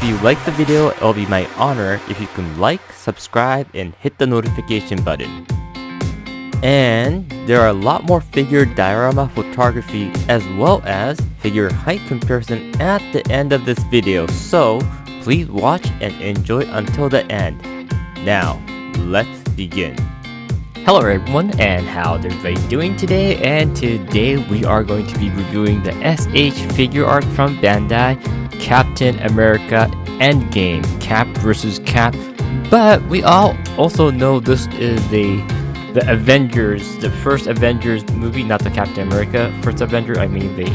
you like the video, it'll be my honor if you can like, subscribe, and hit the notification button. And there are a lot more figure diorama photography as well as figure height comparison at the end of this video, so please watch and enjoy until the end. Now, let's begin. Hello everyone, and how's everybody doing today? And today we are going to be reviewing the S.H.Figuarts from Bandai, Captain America Endgame, Cap vs. Cap. But we all also know this is the Avengers, the first Avengers movie, not the Captain America first Avenger. I mean the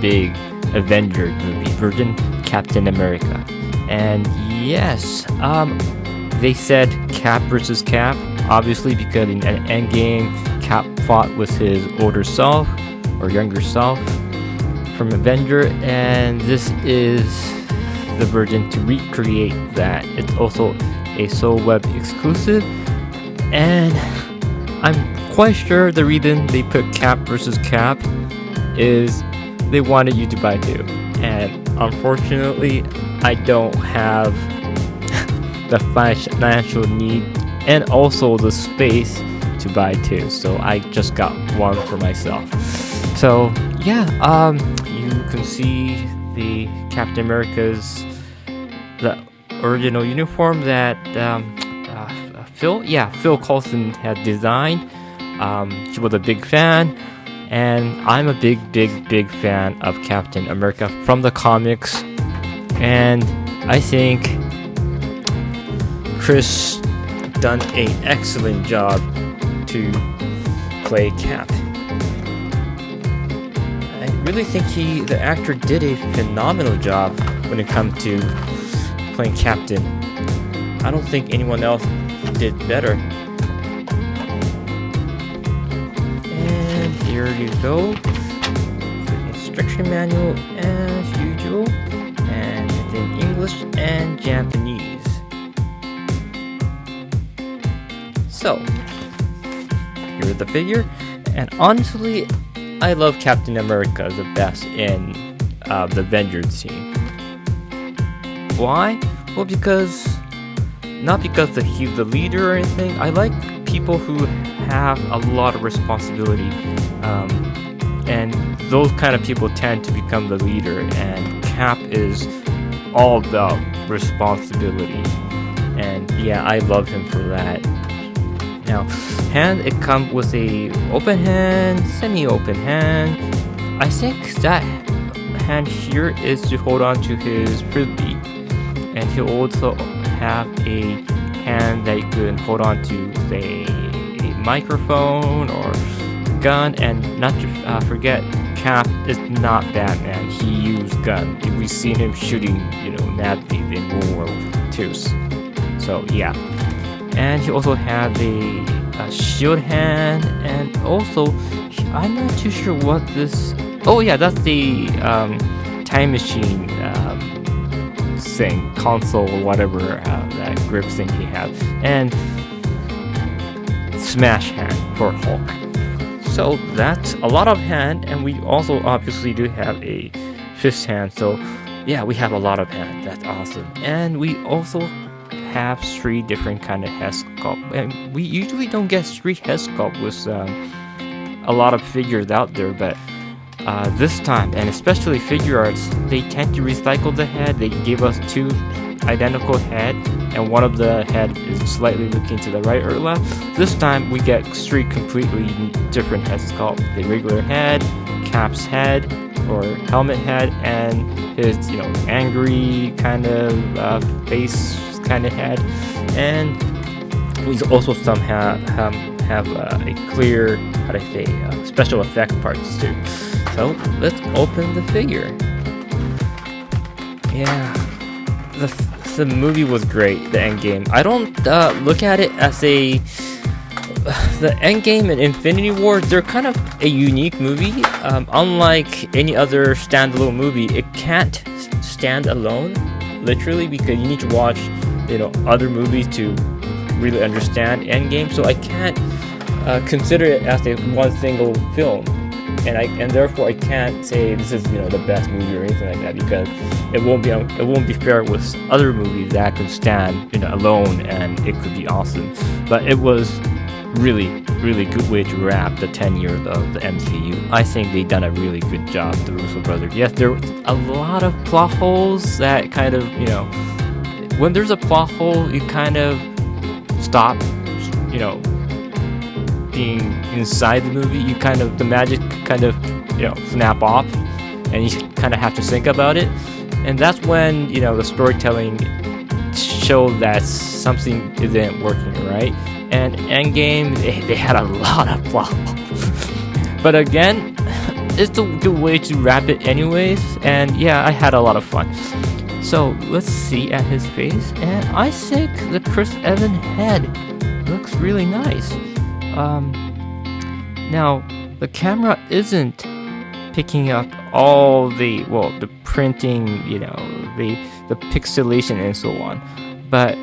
big Avengers movie version, Captain America. And yes, they said Cap versus Cap, obviously because in Endgame, Cap fought with his older self or younger self from Avenger, and this is the version to recreate that. It's also a Soul Web exclusive, and I'm quite sure the reason they put Cap versus Cap is they wanted you to buy two, and unfortunately I don't have the financial need and also the space to buy two, so I just got one for myself. So yeah, you can see the Captain America's the original uniform that Phil Coulson had designed. She was a big fan, and I'm a big fan of Captain America from the comics, and I think Chris done an excellent job to play Cap. I really think the actor did a phenomenal job when it comes to playing Captain. I don't think anyone else did better. And here you go, the instruction manual as usual, and it's in English and Japanese. So, here's the figure, and honestly, I love Captain America the best in the Avengers team. Why? Well, not because he's the leader or anything. I like people who have a lot of responsibility, and those kind of people tend to become the leader, and Cap is all about responsibility, and yeah, I love him for that. Now, hand, it comes with a open hand, semi-open hand. I think that hand here is to hold on to his frisbee, and he'll also have a hand that you can hold on to, say, a microphone or gun. And not to forget, Cap is not Batman. He used gun. We've seen him shooting, Nazis in World War II. So yeah. And he also had a shield hand, and also I'm not too sure what this. Oh yeah, that's the time machine thing, console or whatever, that grip thing he had, and smash hand for Hulk. So that's a lot of hand, and we also obviously do have a fist hand. So yeah, we have a lot of hand. That's awesome, and we also have 3 different kind of head sculpt, and we usually don't get 3 head sculpt with a lot of figures out there, but this time, and especially Figuarts, they tend to recycle the head. They give us 2 identical head, and one of the head is slightly looking to the right or left. This time we get 3 completely different head sculpt: the regular head, Cap's head or helmet head, and his angry kind of face kind of head, and we also some have a clear, special effect parts too. So let's open the figure. Yeah, the movie was great, the Endgame. I don't look at it as the Endgame and Infinity War. They're kind of a unique movie. Unlike any other standalone movie, it can't stand alone, literally, because you need to watch other movies to really understand Endgame. So I can't consider it as one single film. and therefore I can't say this is the best movie or anything like that, because it won't be fair with other movies that could stand alone and it could be awesome. But it was really good way to wrap the 10 years of the MCU. I think they done a really good job, the Russo brothers. Yes, there were a lot of plot holes that kind of when there's a plot hole, you kind of stop being inside the movie. You kind of, the magic kind of snap off, and you kind of have to think about it. And that's when the storytelling showed that something isn't working right. And Endgame, they had a lot of plot holes. But again, it's a good way to wrap it anyways. And yeah, I had a lot of fun. So let's see at his face, and I think the Chris Evans head looks really nice. Now the camera isn't picking up all the printing, the pixelation and so on, but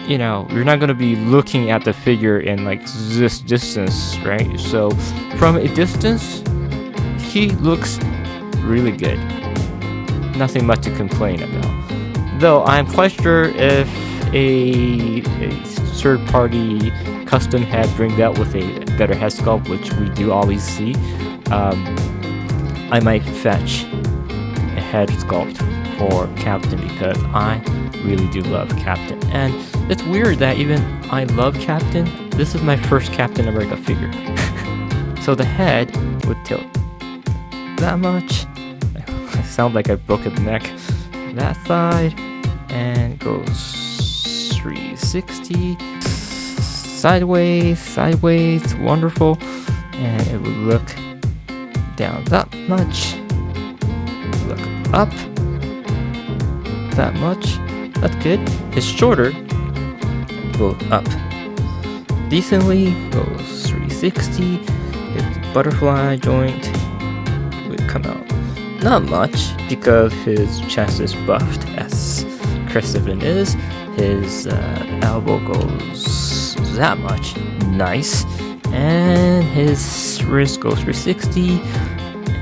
you're not going to be looking at the figure in like this distance, right? So from a distance, he looks really good. Nothing much to complain about. Though I'm quite sure if a third-party custom head brings out with a better head sculpt, which we do always see, I might fetch a head sculpt for Captain, because I really do love Captain. And it's weird that even I love Captain, this is my first Captain America figure. So the head would tilt that much. I sound like I broke his neck. That side, and goes 360. Sideways, wonderful. And it would look down that much. Look up that much. That's good. His shoulder goes up decently, goes 360. His butterfly joint would come out not much, because his chest is buffed as Chris Evans is. His elbow goes that much, nice, and his wrist goes 360,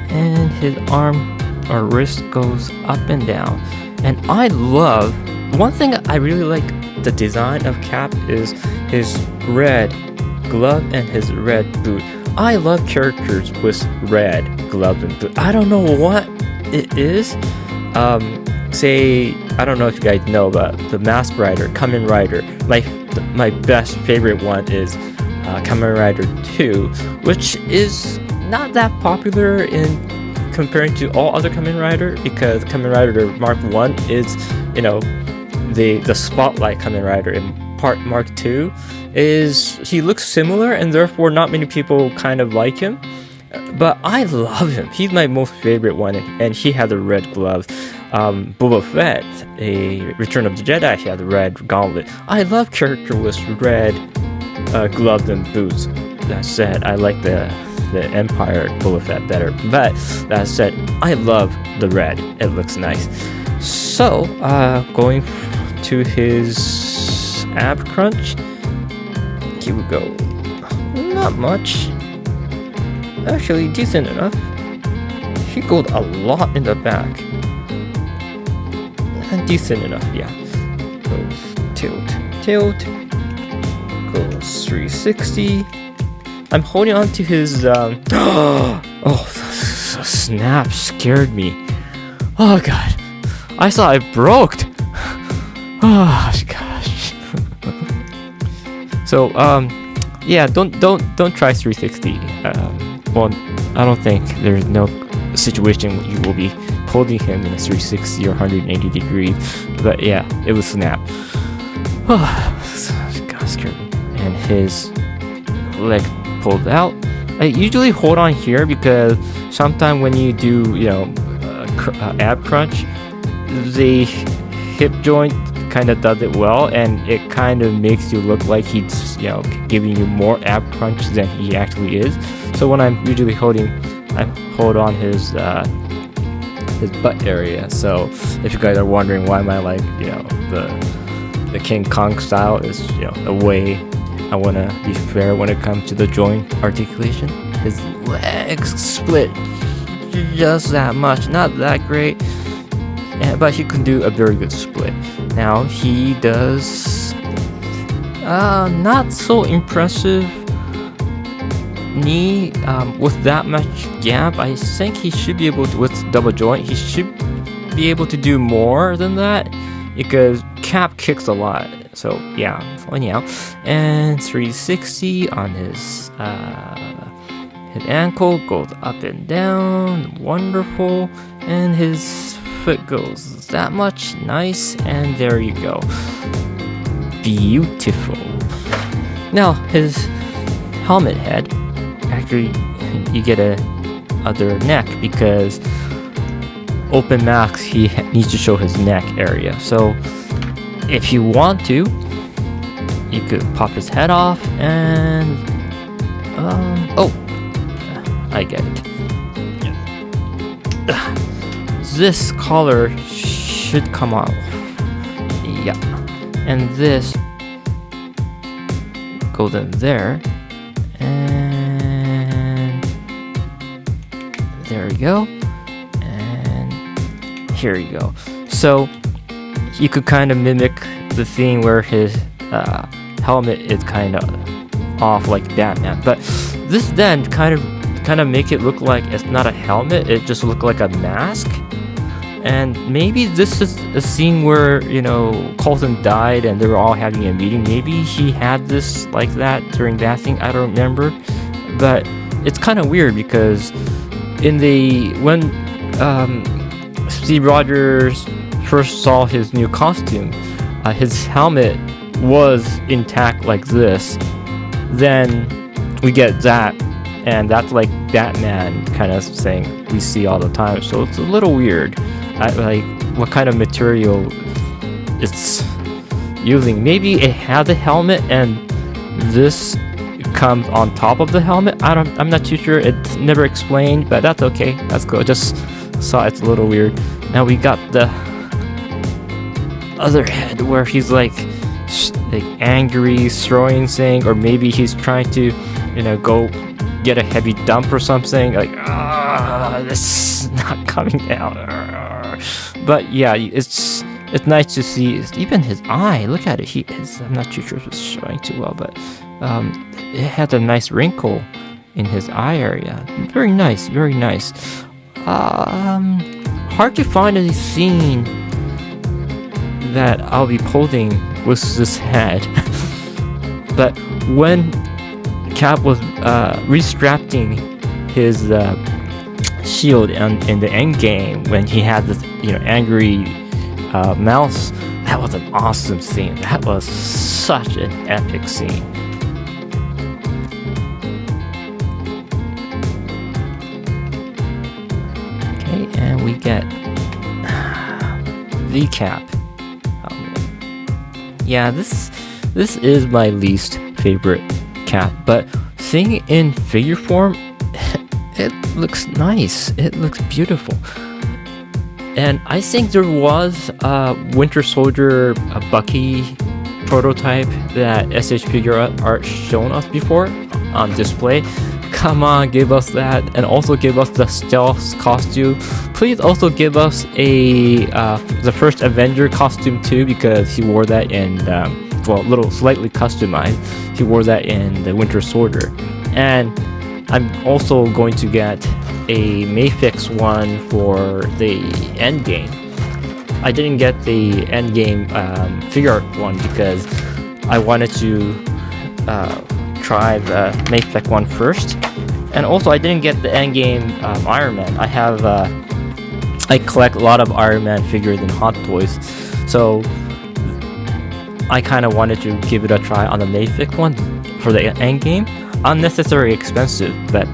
and his arm or wrist goes up and down. And I love, one thing I really like the design of Cap is his red glove and his red boot. I love characters with red gloves and boot. I don't know what it is. Say, I don't know if you guys know, but the Mask Rider, Kamen Rider, my best favorite one is Kamen Rider 2, which is not that popular in comparing to all other Kamen Rider, because Kamen Rider Mark 1 is, the spotlight Kamen Rider. In part Mark 2 is, he looks similar, and therefore not many people kind of like him. But I love him. He's my most favorite one, and he had the red gloves. Boba Fett, a Return of the Jedi, he had the red gauntlet. I love character with red gloves and boots. That said, I like the Empire Boba Fett better. But that said, I love the red. It looks nice. So, going to his ab crunch, here we go. Not much. Actually, decent enough. He goes a lot in the back. Decent enough, yeah. Goes tilt. Goes 360. I'm holding on to his, oh, the snap scared me. Oh god. I thought I broke. Oh gosh. So, yeah, don't try 360. Well, I don't think there's no situation where you will be holding him in a 360 or 180 degree, but yeah, it was snap. Oh, God, scared me. And his leg pulled out. I usually hold on here because sometimes when you do, ab crunch, the hip joint kind of does it well, and it kind of makes you look like he's, giving you more ab crunch than he actually is. So when I'm usually I hold on his butt area. So if you guys are wondering why am I like, the King Kong style is, a way I want to be fair when it comes to the joint articulation. his legs split just that much, not that great, but he can do a very good split. Now he does not so impressive knee with that much gap. I think he should be able to, with double joint, he should be able to do more than that, because Cap kicks a lot. So yeah, anyhow, and 360 on his ankle goes up and down, wonderful, and his foot goes that much, nice, and there you go, beautiful. Now his helmet head, actually you get a other neck, because open max he needs to show his neck area. So if you want to, you could pop his head off and oh, I get it. This collar should come off. Yeah, and this goes in there, and there we go, and here you go. So you could kind of mimic the thing where his helmet is kind of off like Batman, but this then kind of make it look like it's not a helmet, it just look like a mask. And maybe this is a scene where, you know, Coulson died and they were all having a meeting. Maybe he had this like that during that thing, I don't remember. But it's kind of weird, because when Steve Rogers first saw his new costume, his helmet was intact like this. Then we get that, and that's like Batman kind of thing we see all the time. So it's a little weird. Like what kind of material it's using. Maybe it had the helmet and this comes on top of the helmet. I'm not too sure. It's never explained, but that's okay. That's cool. Just saw it's a little weird. Now we got the other head where he's like angry, throwing thing, or maybe he's trying to, you know, go get a heavy dump or something. Like, this is not coming out. But yeah, it's nice to see. Even his eye, look at it. I'm not too sure if it's showing too well, but it had a nice wrinkle in his eye area. Very nice, very nice. Hard to find a scene that I'll be posing with this head. But when Cap was restrapping his shield in the Endgame, when he had this, you know, angry mouse, that was an awesome scene. That was such an epic scene. Okay, and we get the Cap. Yeah, this is my least favorite Cap, but seeing it in figure form, it looks nice. It looks beautiful. And I think there was a Winter Soldier, a Bucky prototype that S.H.Figuarts shown us before on display. Come on, give us that, and also give us the stealth costume. Please also give us the first Avenger costume too, because he wore that in well, a little slightly customized. He wore that in the Winter Soldier, and I'm also going to get a Mayfix one for the Endgame. I didn't get the Endgame figure art one because I wanted to try the Mayfix one first, and also I didn't get the Endgame Iron Man. I collect a lot of Iron Man figures and Hot Toys, so I kind of wanted to give it a try on the Mayfix one for the Endgame. Unnecessarily expensive, but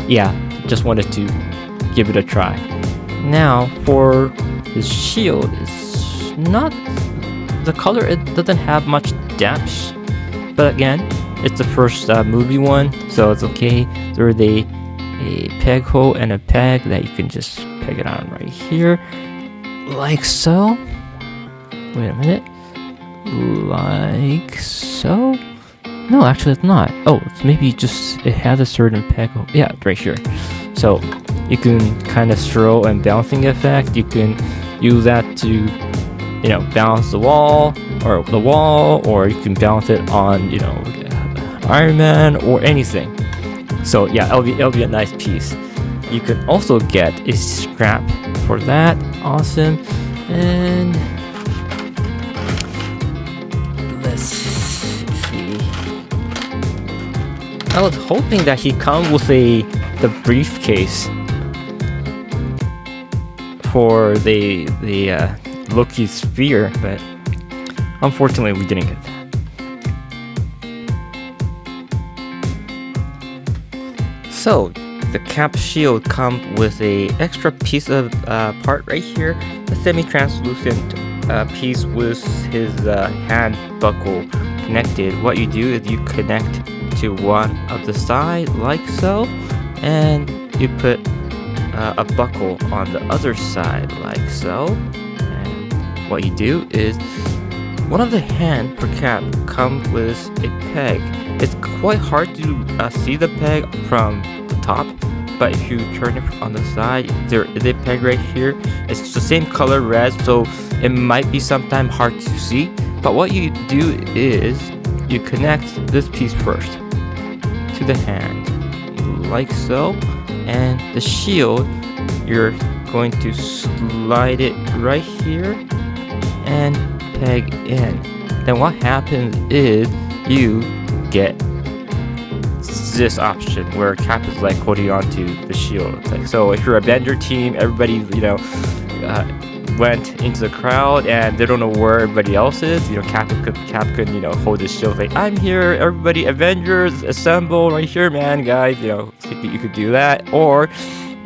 yeah, just wanted to give it a try. Now for his shield, it's not the color, it doesn't have much depth, but again, it's the first movie one, so it's okay. There's a peg hole and a peg that you can just peg it on right here, like so. Wait a minute, like so. No, actually it's not. Oh, it's maybe just it has a certain peg. Yeah, right here. So you can kind of throw and bouncing effect. You can use that to, you know, bounce the wall, or you can bounce it on, you know, Iron Man or anything. So yeah, it'll be a nice piece. You can also get a scrap for that. Awesome. And let's see. I was hoping that he comes with the briefcase for the Loki sphere, but unfortunately we didn't get that. So the cap shield comes with a extra piece of part right here, a semi-translucent piece with his hand buckle connected. What you do is you connect to one of the side like so, and you put a buckle on the other side like so. And what you do is one of the hand per cap comes with a peg. It's quite hard to see the peg from the top, but if you turn it on the side, there is a peg right here. It's the same color red, so it might be sometimes hard to see. But what you do is you connect this piece first to the hand like so, and the shield you're going to slide it right here and peg in. Then what happens is you get this option where Cap is like holding on to the shield. It's like, so if you're a Avenger team, everybody, you know, went into the crowd and they don't know where everybody else is, you know, Cap could, you know, hold his shield like, I'm here, everybody, Avengers, assemble right here, man, guys, you know, you could do that. Or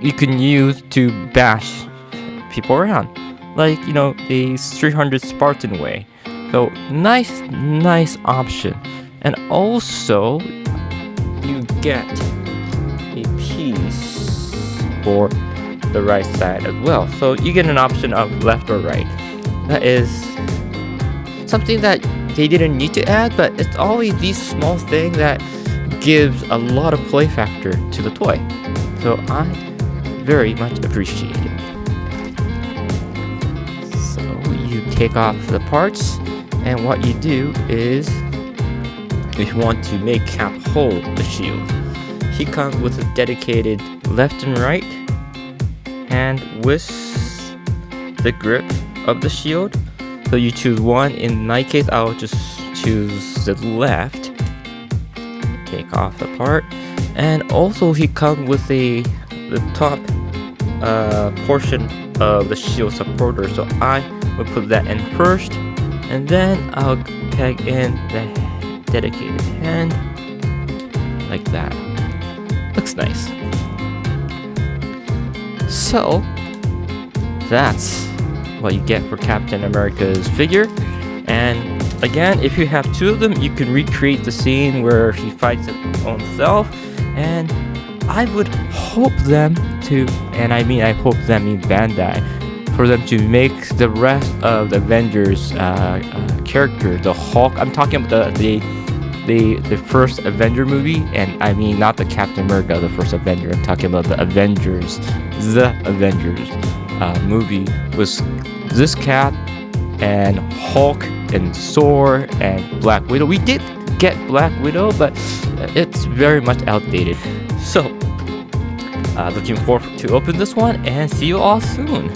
you can use to bash people around, like, you know, the 300 Spartan way. So nice option. And also you get a piece for the right side as well, so you get an option of left or right. That is something that they didn't need to add, but it's always these small things that gives a lot of play factor to the toy, so I very much appreciate it. So you take off the parts, and what you do is, if you want to make Cap hold the shield, he comes with a dedicated left and right hand with the grip of the shield. So you choose one. In my case, I'll just choose the left. Take off the part, and also he comes with the top portion of the shield supporter. So I will put that in first, and then I'll peg in the dedicated hand like that. Looks nice. So that's what you get for Captain America's figure. And again, if you have two of them, you can recreate the scene where he fights his own self. And I would hope them to, and I hope them mean Bandai, for them to make the rest of the Avengers character, the Hulk. I'm talking about the first Avenger movie, and I mean not the Captain America, the first Avenger. I'm talking about the Avengers movie with this Cap and Hulk and Thor and Black Widow. We did get Black Widow, but it's very much outdated. So, looking forward to open this one, and see you all soon.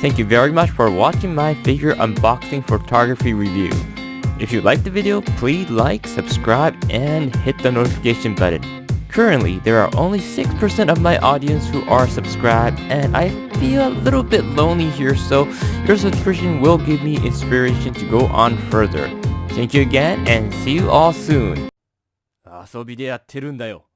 Thank you very much for watching my figure unboxing photography review. If you liked the video, please like, subscribe, and hit the notification button. Currently, there are only 6% of my audience who are subscribed, and I feel a little bit lonely here, so your subscription will give me inspiration to go on further. Thank you again, and see you all soon. 遊びでやってるんだよ。